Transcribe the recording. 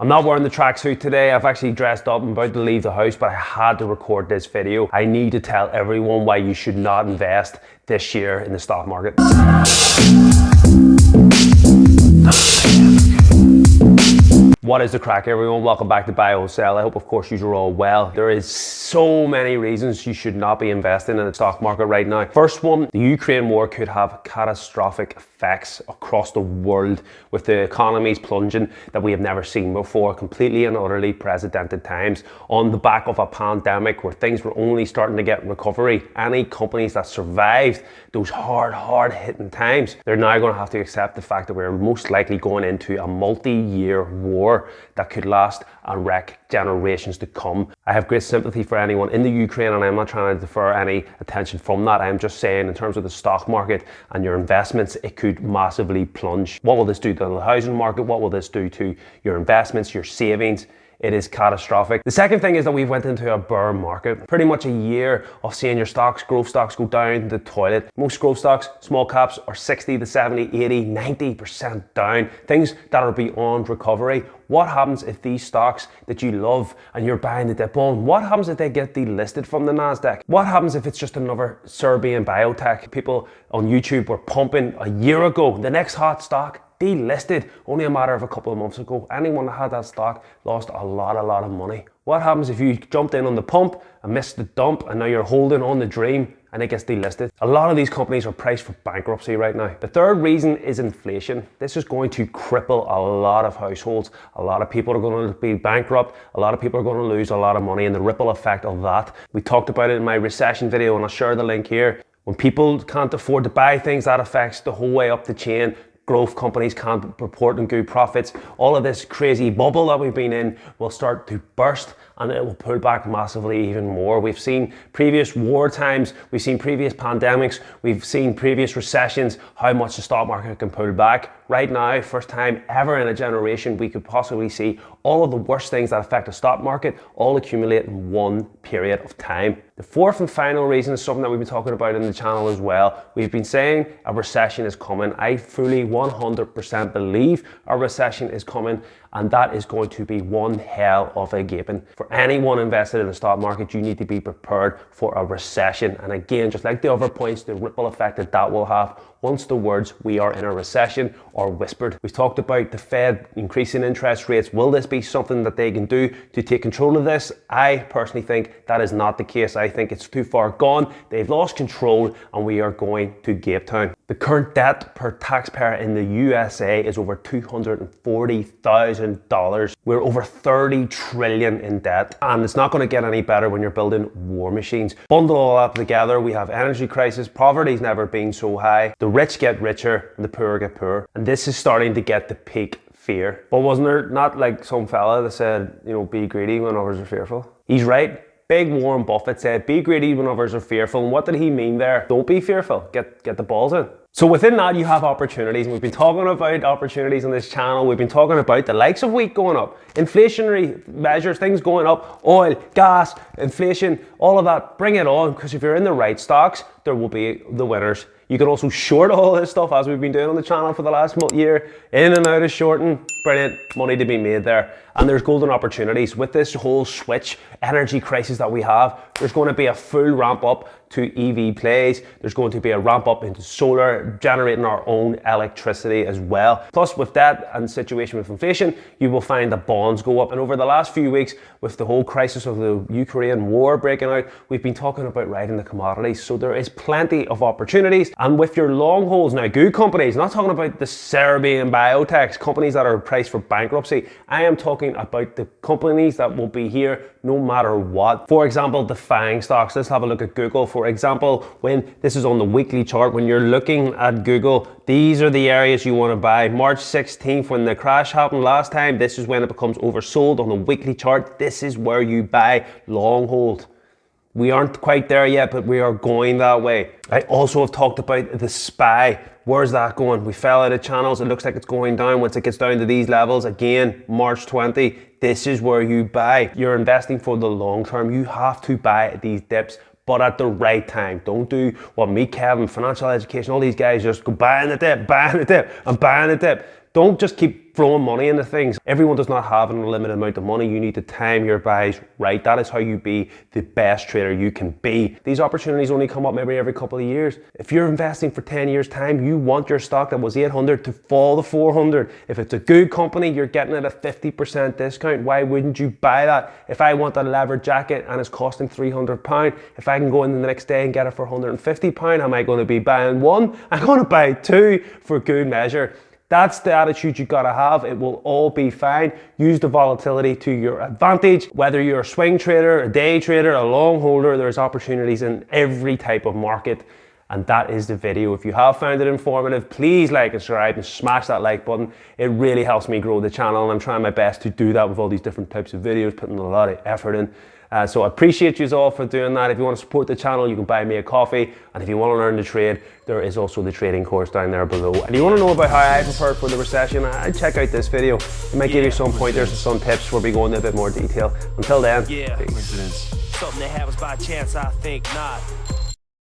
I'm not wearing the tracksuit today. I've actually dressed up. I'm about to leave the house, but I had to record this video. I need to tell everyone why you should not invest this year in the stock market. What is the crack, everyone? Welcome back to Buy or Sell. I hope, of course, you're all well. There is so many reasons you should not be investing in the stock market right now. First one, the Ukraine war could have catastrophic effects across the world with the economies plunging that we have never seen before, completely and utterly unprecedented times. On the back of a pandemic where things were only starting to get recovery, any companies that survived those hard hitting times, they're now going to have to accept the fact that we're most likely going into a multi-year war that could last and wreck generations to come. I have great sympathy for anyone in the Ukraine, and I'm not trying to defer any attention from that. I'm just saying, in terms of the stock market and your investments, it could massively plunge. What will this do to the housing market? What will this do to your investments, your savings? It is catastrophic. The second thing is that we've went into a bear market. Pretty much a year of seeing your stocks, growth stocks, go down the toilet. Most growth stocks, small caps, are 60 to 70, 80, 90% down. Things that are beyond recovery. What happens if these stocks that you love and you're buying the dip on, what happens if they get delisted from the NASDAQ? What happens if it's just another Serbian biotech? People on YouTube were pumping a year ago, the next hot stock, delisted only a matter of a couple of months ago. Anyone that had that stock lost a lot of money. What happens if you jumped in on the pump and missed the dump and now you're holding on the dream and it gets delisted? A lot of these companies are priced for bankruptcy right now. The third reason is inflation. This is going to cripple a lot of households. A lot of people are going to be bankrupt. A lot of people are going to lose a lot of money, and the ripple effect of that. We talked about it in my recession video, and I'll share the link here. When people can't afford to buy things, that affects the whole way up the chain. Growth companies can't report on good profits. All of this crazy bubble that we've been in will start to burst, and it will pull back massively even more. We've seen previous war times, we've seen previous pandemics, we've seen previous recessions, how much the stock market can pull back. Right now, first time ever in a generation, we could possibly see all of the worst things that affect the stock market all accumulate in one period of time. The fourth and final reason is something that we've been talking about in the channel as well. We've been saying a recession is coming. I fully 100% believe a recession is coming, and that is going to be one hell of a gaping. For anyone invested in the stock market, you need to be prepared for a recession. And again, just like the other points, the ripple effect that will have once the words "we are in a recession" are whispered. We've talked about the Fed increasing interest rates. Will this be something that they can do to take control of this? I personally think that is not the case. I think it's too far gone. They've lost control and we are going to Gape Town. The current debt per taxpayer in the USA is over $240,000. We're over 30 trillion in debt, and it's not going to get any better when you're building war machines. Bundle all that together, we have energy crisis, poverty's never been so high, the rich get richer and the poor get poorer, and this is starting to get the peak fear. But wasn't there not like some fella that said, you know, be greedy when others are fearful? He's right. Big Warren Buffett said, be greedy when others are fearful. And what did he mean there? Don't be fearful, get the balls in. So within that, you have opportunities, and we've been talking about opportunities on this channel. We've been talking about the likes of wheat going up, inflationary measures, things going up, oil, gas, inflation, all of that. Bring it on, because if you're in the right stocks, there will be the winners. You can also short all this stuff, as we've been doing on the channel for the last year, in and out of shorting. Brilliant money to be made there. And there's golden opportunities. With this whole switch energy crisis that we have, there's going to be a full ramp up to EV plays. There's going to be a ramp up into solar, generating our own electricity as well. Plus, with that and situation with inflation, you will find the bonds go up. And over the last few weeks, with the whole crisis of the Ukraine war breaking out, we've been talking about riding the commodities. So there is plenty of opportunities. And with your long holds, now good companies, not talking about the Serbian biotechs, companies that are priced for bankruptcy. I am talking about the companies that will be here no matter what. For example, the FANG stocks. Let's have a look at Google. For example, when this is on the weekly chart, when you're looking at Google, these are the areas you want to buy. March 16th, when the crash happened last time, this is when it becomes oversold on the weekly chart. This is where you buy long hold. We aren't quite there yet, but we are going that way. I also have talked about the SPY. Where's that going? We fell out of channels. It looks like it's going down. Once it gets down to these levels, again, March 20, this is where you buy. You're investing for the long term. You have to buy at these dips, but at the right time. Don't do what me, Kevin, financial education, all these guys just go buying the dip, buying the dip, and buying the dip. Don't just keep throwing money into things. Everyone does not have an unlimited amount of money. You need to time your buys right. That is how you be the best trader you can be. These opportunities only come up maybe every couple of years. If you're investing for 10 years time, you want your stock that was 800 to fall to 400. If it's a good company, you're getting it at 50% discount. Why wouldn't you buy that? If I want a leather jacket and it's costing £300, if I can go in the next day and get it for £150, am I going to be buying one? I'm going to buy two for good measure. That's the attitude you gotta have. It will all be fine. Use the volatility to your advantage. Whether you're a swing trader, a day trader, a long holder, there's opportunities in every type of market. And that is the video. If you have found it informative, please like and subscribe and smash that like button. It really helps me grow the channel, and I'm trying my best to do that with all these different types of videos, putting a lot of effort in. So I appreciate you all for doing that. If you want to support the channel, you can buy me a coffee. And if you want to learn to trade, there is also the trading course down there below. And you want to know about how I prepared for the recession, I'd check out this video. It might give you some pointers and some tips where we go into a bit more detail. Until then, peace. Something that happens by chance, I think not.